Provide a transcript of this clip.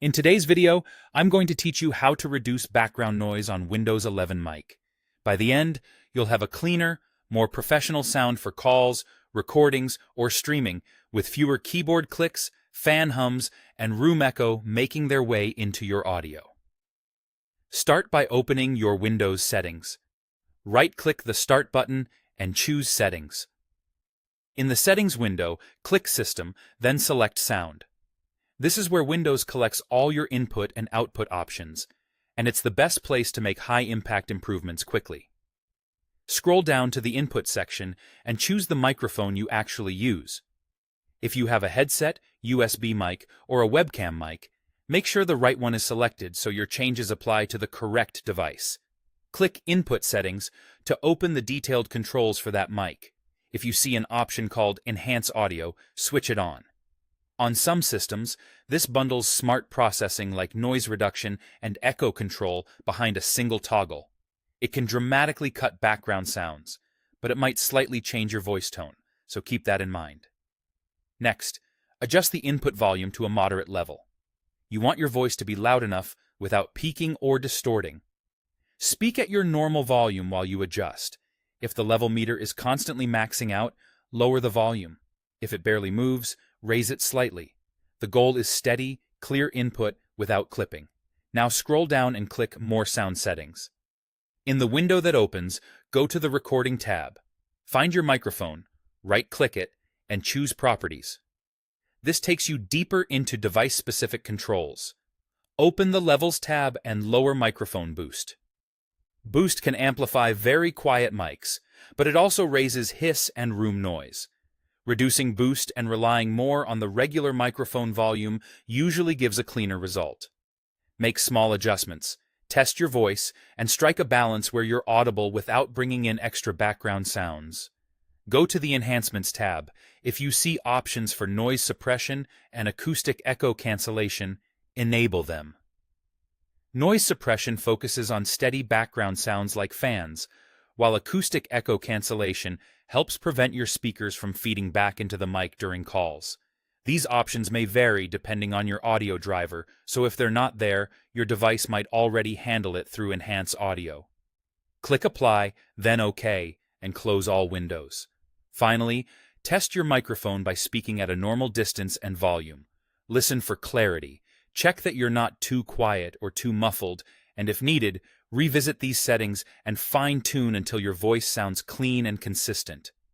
In today's video, I'm going to teach you how to reduce background noise on Windows 11 mic. By the end, you'll have a cleaner, more professional sound for calls, recordings, or streaming, with fewer keyboard clicks, fan hums, and room echo making their way into your audio. Start by opening your Windows settings. Right-click the Start button and choose Settings. In the Settings window, click System, then select Sound. This is where Windows collects all your input and output options, and it's the best place to make high-impact improvements quickly. Scroll down to the Input section and choose the microphone you actually use. If you have a headset, USB mic, or a webcam mic, make sure the right one is selected so your changes apply to the correct device. Click Input Settings to open the detailed controls for that mic. If you see an option called Enhance Audio, switch it on. On some systems, this bundles smart processing like noise reduction and echo control behind a single toggle. It can dramatically cut background sounds, but it might slightly change your voice tone, so keep that in mind. Next, adjust the input volume to a moderate level. You want your voice to be loud enough without peaking or distorting. Speak at your normal volume while you adjust. If the level meter is constantly maxing out, lower the volume. If it barely moves, raise it slightly. The goal is steady, clear input without clipping. Now scroll down and click More Sound Settings. In the window that opens, go to the Recording tab. Find your microphone, right-click it, and choose Properties. This takes you deeper into device-specific controls. Open the Levels tab and lower Microphone Boost. Boost can amplify very quiet mics, but it also raises hiss and room noise. Reducing boost and relying more on the regular microphone volume usually gives a cleaner result. Make small adjustments, test your voice, and strike a balance where you're audible without bringing in extra background sounds. Go to the Enhancements tab. If you see options for noise suppression and acoustic echo cancellation, enable them. Noise suppression focuses on steady background sounds like fans, while acoustic echo cancellation helps prevent your speakers from feeding back into the mic during calls. These options may vary depending on your audio driver, so if they're not there, your device might already handle it through Enhance Audio. Click Apply, then OK, and close all windows. Finally, test your microphone by speaking at a normal distance and volume. Listen for clarity. Check that you're not too quiet or too muffled, and if needed, revisit these settings and fine-tune until your voice sounds clean and consistent.